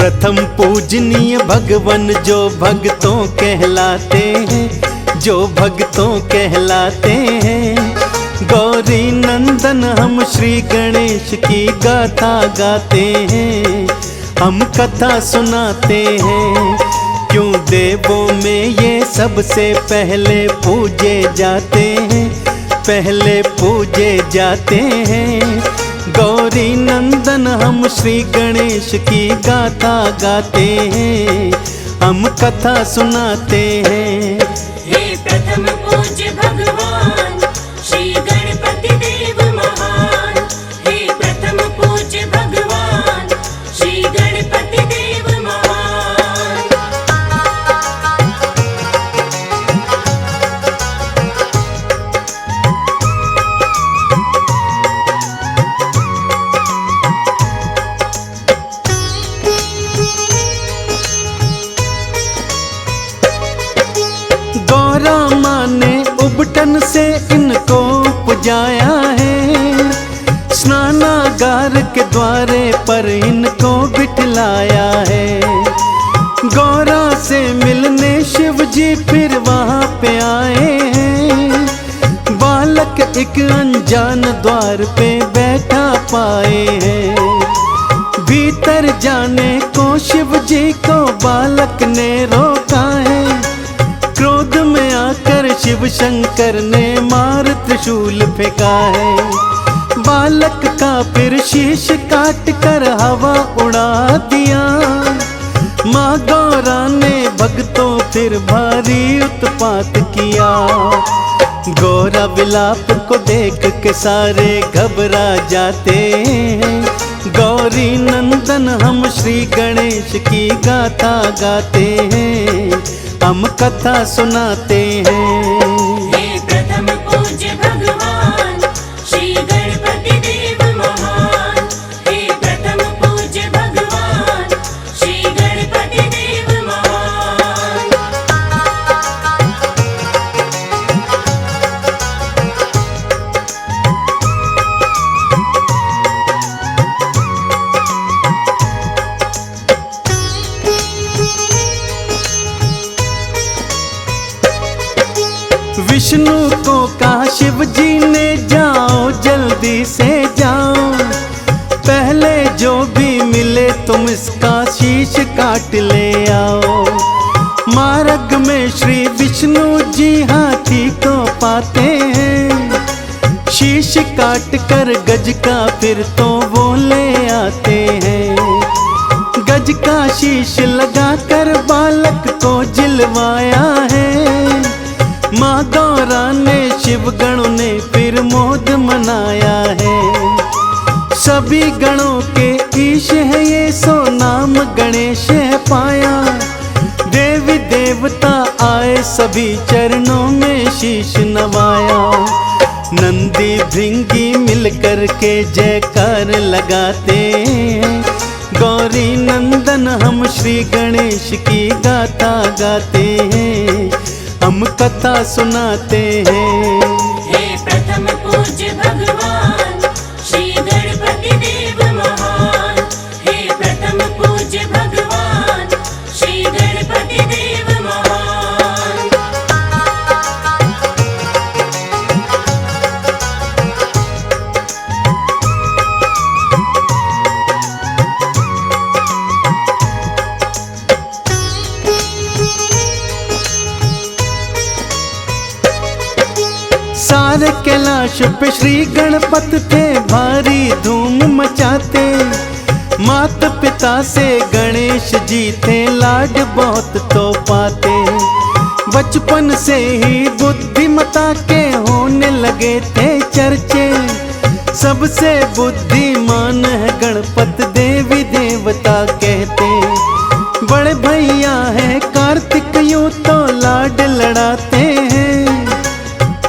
प्रथम पूजनीय भगवन जो भक्तों कहलाते हैं, जो भक्तों कहलाते हैं। गौरी नंदन हम श्री गणेश की गाथा गाते हैं, हम कथा सुनाते हैं। क्यों देवों में ये सबसे पहले पूजे जाते हैं, पहले पूजे जाते हैं। गौरी नंदन हम श्री गणेश की गाथा गाते हैं, हम कथा सुनाते हैं। हे प्रथम पूज्य भगवान श्री गणपति देव महान, हे प्रथम पूज्य भगवान श्री गणपति देव महान। गौरा माँ ने उबटन से इनको पुजाया है, स्नानागार के द्वारे पर इनको बिठलाया है। गौरा से मिलने शिव जी फिर वहाँ पे आए हैं, बालक एक अनजान द्वार पे बैठा पाए हैं। भीतर जाने को शिव जी को बालक ने रोका है, क्रोध में आकर शिव शंकर ने मार त्रिशूल फेंका है। बालक का फिर शीश काट कर हवा उड़ा दिया, माँ गौरा ने भक्तों फिर भारी उत्पात किया। गौरा विलाप को देख के सारे घबरा जाते हैं। गौरी नंदन हम श्री गणेश की गाथा गाते हैं, हम कथा सुनाते हैं। हे प्रथम पूज्य भगवान श्री गणपति देव महान, हे प्रथम पूज्य भगवान श्री गणपति देव महान। विष्णु को कहा शिव जी ने जाओ जल्दी से जाओ, पहले जो भी मिले तुम इसका शीश काट ले आओ। मार्ग में श्री विष्णु जी हाथी को पाते हैं, शीश काट कर गज का फिर तो वो ले आते हैं। गज का शीश लगा कर बालक को जिलवाया है, माँ गौरा ने शिव गणों ने फिर मोद मनाया है। सभी गणों के ईश है ये सो नाम गणेश है पाया। देवी देवता आए सभी चरणों में शीश नवाया। नंदी भृंगी मिलकर के जयकार लगाते हैं, गौरी नंदन हम श्री गणेश की गाथा गाते हैं, हम कथा सुनाते हैं। हे प्रथम पूज्य भगवान श्री गणपति देव महान, हे प्रथम पूज्य भगवान श्री गणपति देव महान। सारे कैलाश पे श्री गणपत थे भारी धूम मचाते। माता पिता से गणेश जी थे लाड बहुत तो पाते। बचपन से ही बुद्धिमता के होने लगे थे चर्चे, सबसे बुद्धिमान है गणपत देवी देवता कहते। बड़े भैया है कार्तिक यूं तो लाड लड़ाते हैं,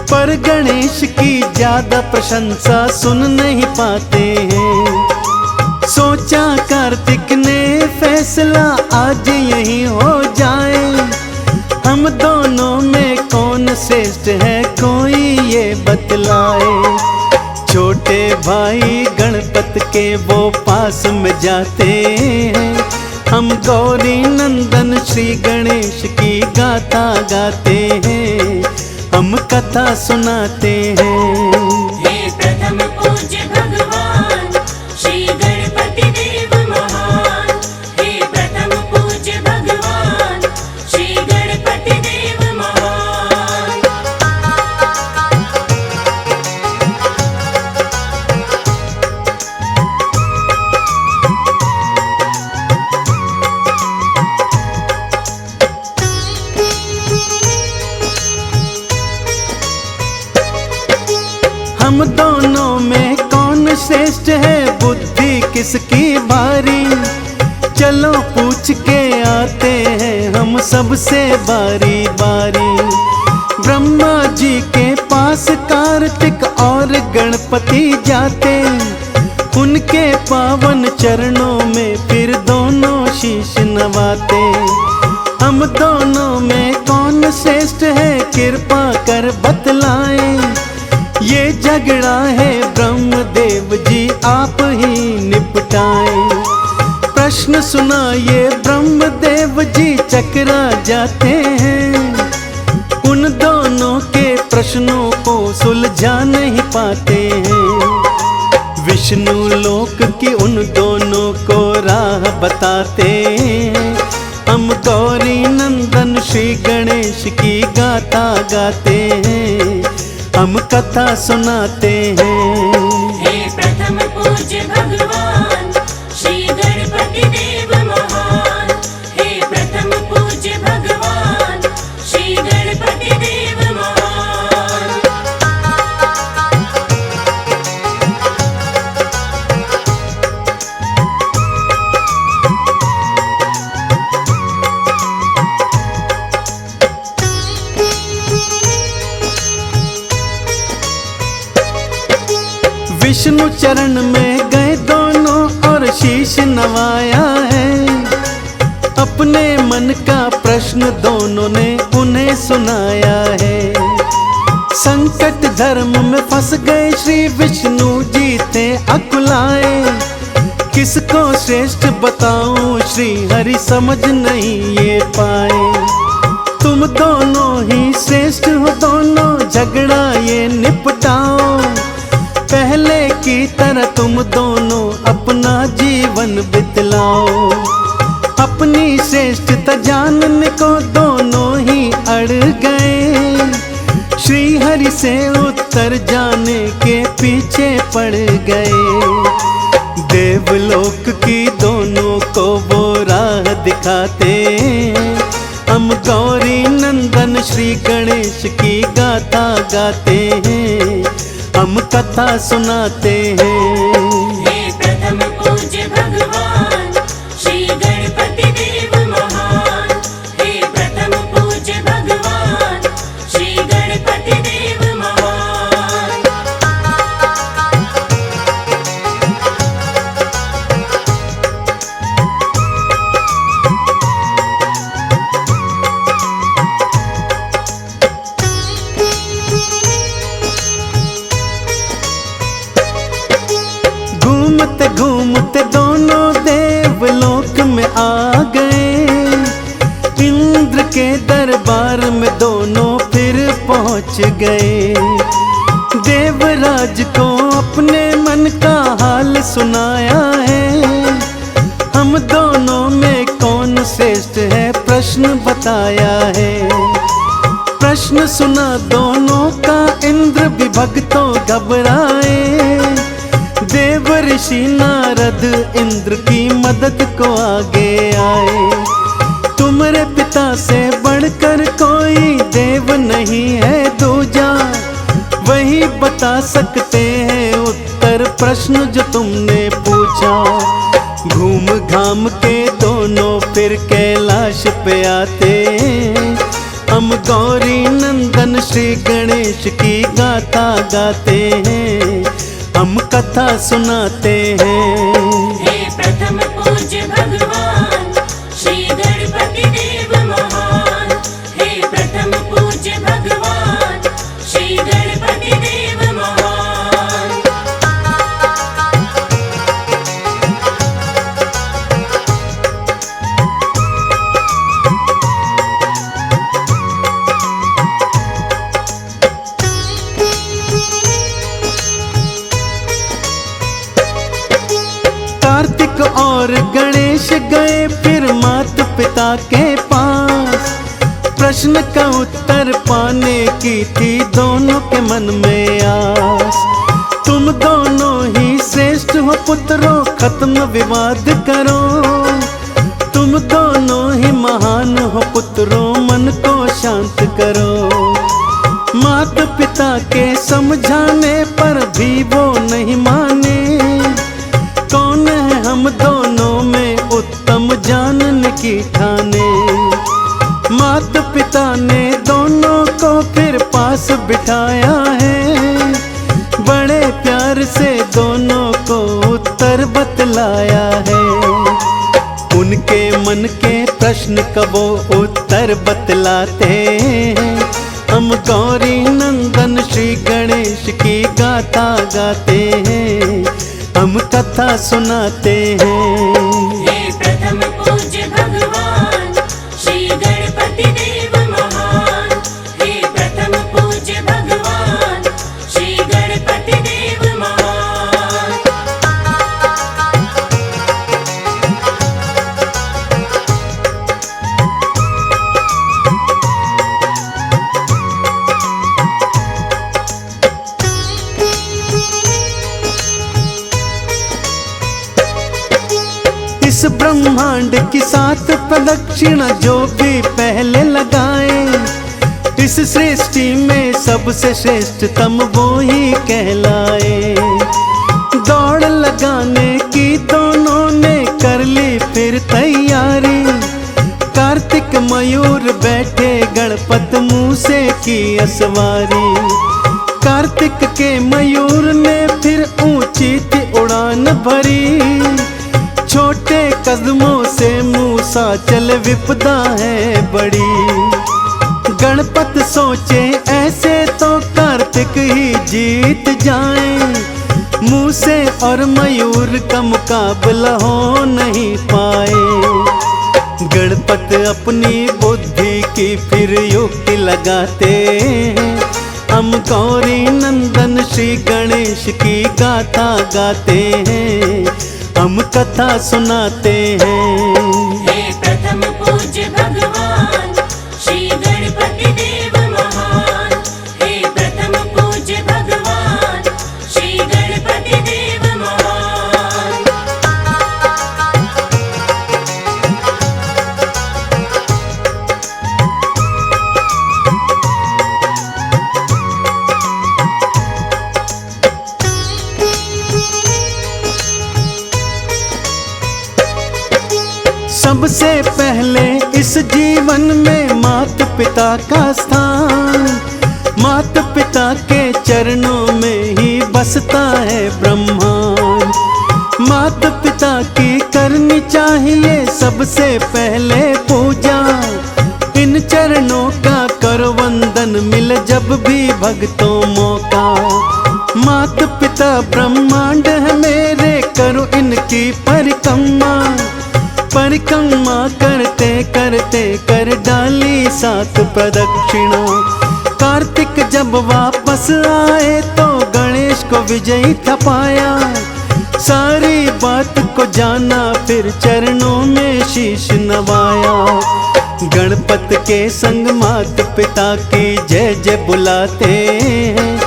पर गणेश की ज्यादा प्रशंसा सुन नहीं पाते हैं। सोचा कार्तिक ने फैसला आज यही हो जाए, हम दोनों में कौन श्रेष्ठ है कोई ये बतलाए। छोटे भाई गणपत के वो पास में जाते हैं, हम गौरी नंदन श्री गणेश की गाथा गाते हैं, हम कथा सुनाते हैं। हे प्रथम पूज्य भगवान श्री गणपति देव महान, हे प्रथम पूज्य भगवान श्री गणपति देव महान। हम दोनों में कौन श्रेष्ठ है, बुद्धि किसकी भारी, चलो पूछ के आते हैं हम सबसे बारी बारी। ब्रह्मा जी के पास कार्तिक और गणपति जाते, उनके पावन चरणों में फिर दोनों शीश नवाते। हम दोनों में कौन श्रेष्ठ है, कृपा कर बतलाएं, ये झगड़ा है ब्रह्मदेव जी आप ही निपटाएं। प्रश्न सुनाइए ब्रह्मदेव जी चकरा जाते हैं, उन दोनों के प्रश्नों को सुलझा नहीं पाते हैं। विष्णु लोक की उन दोनों को राह बताते हैं, हम गौरी नंदन श्री गणेश की गाथा गाते हैं, हम कथा सुनाते हैं। हे प्रथम पूज्य भगवान श्री गणपति देव महान, हे प्रथम पूज्य भगवान श्री गणपति देव महान। विष्णु चरण में गए दोनों और शीश नवाया है, अपने मन का प्रश्न दोनों ने उन्हें सुनाया है। संकट धर्म में फंस गए श्री विष्णु जी थे अकुलाए, किसको श्रेष्ठ बताऊं श्री हरि समझ नहीं ये पाए। तुम दोनों ही श्रेष्ठ हो, दोनों झगड़ा ये निपटाओ, पहले की तरह तुम दोनों अपना जीवन बितलाओ। अपनी श्रेष्ठता जानने को दोनों ही अड़ गए, श्री हरि से उत्तर जाने के पीछे पड़ गए। देवलोक की दोनों को वो राह दिखाते, हम गौरी नंदन श्री गणेश की गाथा गाते हैं, हम कथा सुनाते हैं। हे प्रथम पूज्य भगवान श्री गणपति देव महान, हे प्रथम पूज्य भगवान श्री गणपति देव महान। घूमते घूमते दोनों देवलोक में आ गए, इंद्र के दरबार में दोनों फिर पहुंच गए। देवराज को अपने मन का हाल सुनाया है, हम दोनों में कौन श्रेष्ठ है प्रश्न बताया है। प्रश्न सुना दोनों का इंद्र भी भक्तों घबराए, देव ऋषि नारद इंद्र की मदद को आगे आए। तुम्हारे पिता से बढ़कर कोई देव नहीं है दूजा, वही बता सकते हैं उत्तर प्रश्न जो तुमने पूछा। घूम घाम के दोनों फिर कैलाश पे आते, हम गौरी नंदन श्री गणेश की गाथा गाते हैं, हम कथा सुनाते हैं। हे प्रथम पूज्य भगवान श्री गणपति देव महान, हे प्रथम पूज्य भगवान श्री गणपति देव महान। और गणेश गए फिर माता पिता के पास। प्रश्न का उत्तर पाने की थी दोनों के मन में आस। तुम दोनों ही श्रेष्ठ हो पुत्रों, खत्म विवाद करो। तुम दोनों ही महान हो पुत्रों, मन को शांत करो। माता पिता के समझाने पर भी वो नहीं माने। कौन है हम दोनों में उत्तम जानने की ठाने। माता पिता ने दोनों को फिर पास बिठाया है। बड़े प्यार से दोनों को उत्तर बतलाया है। उनके मन के प्रश्न का वो उत्तर बतलाते हैं। हम गौरी नंदन श्री गणेश की गाथा गाते हैं, हम कथा सुनाते हैं। हे प्रथम पूज्य भगवान श्री गणपति देव महान। हे प्रथम पूज्य भगवान श्री गणपति देव महान। इस ब्रह्मांड की 7 प्रदक्षिणा जो भी पहले लगाए, इस सृष्टि में सबसे श्रेष्ठतम वो ही कहलाए। दौड़ लगाने की दोनों ने कर ली फिर तैयारी। कार्तिक मयूर बैठे गणपत मूसे की असवारी। कार्तिक के मयूर ने फिर ऊंची थी उड़ान भरी। छोटे कदमों से मूसा चल विपदा है बड़ी। गणपत सोचे ऐसे तो कार्तिक ही जीत जाएं। मूसे और मयूर का मुकाबला हो नहीं पाए। गणपत अपनी बुद्धि की फिर युक्ति लगाते हैं। हम गौरी नंदन श्री गणेश की गाथा गाते हैं, हम कथा सुनाते हैं। हे प्रथम पूज्य भगवान श्री गणपति देव महान। हे प्रथम पूज्य भगवान श्री गणपति देव महान। सबसे पहले इस जीवन में माता पिता का स्थान। माता पिता के चरणों में ही बसता है ब्रह्मांड। माता पिता की करनी चाहिए सबसे पहले पूजा। इन चरणों का करो वंदन मिल जब भी भक्तों मौका। माता पिता ब्रह्मांड है मेरे, करो इनकी परिक्रमा। परिक्रमा करते करते कर डाली 7 प्रदक्षिणा। कार्तिक जब वापस आए तो गणेश को विजयी था पाया। सारी बात को जाना फिर चरणों में शीश नवाया। गणपत के संग माता पिता की जय जय बुलाते हैं।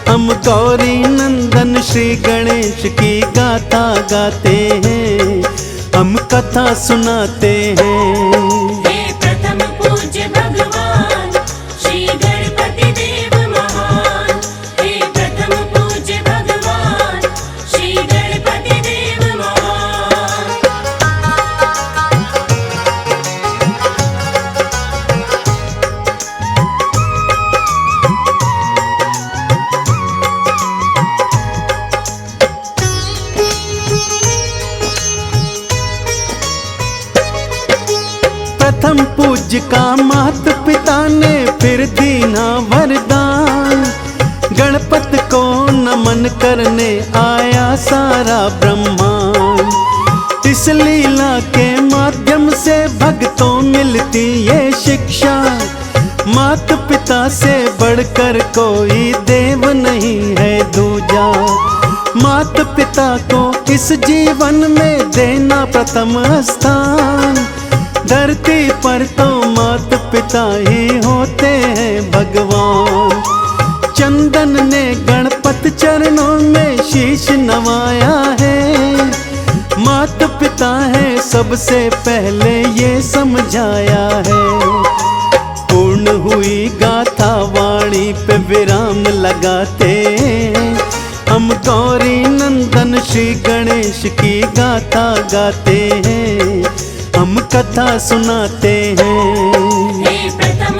हम गौरी नंदन श्री गणेश की गाथा गाते हैं, हम कथा सुनाते हैं। हे प्रथम पूज्य भगवान श्री गणपति देव महान। हे प्रथम पूज्य भगवान श्री गणपति देव महान। प्रथम पूज्य का माता पिता ने फिर दीना वरदान। गणपत को नमन करने आया सारा ब्रह्मांड। इस लीला के माध्यम से भक्तों मिलती ये शिक्षा। माता पिता से बढ़कर कोई देव नहीं है दूजा। मात पिता को इस जीवन में देना प्रथम स्थान। धरती पर तो मात पिता ही होते हैं भगवान। चंदन ने गणपति चरणों में शीश नवाया है। मात पिता है सबसे पहले ये समझाया है। पूर्ण हुई गाथा वाणी पे विराम लगाते। हम गौरी नंदन श्री गणेश की गाथा गाते हैं। हम कथा सुनाते हैं। हे प्रथम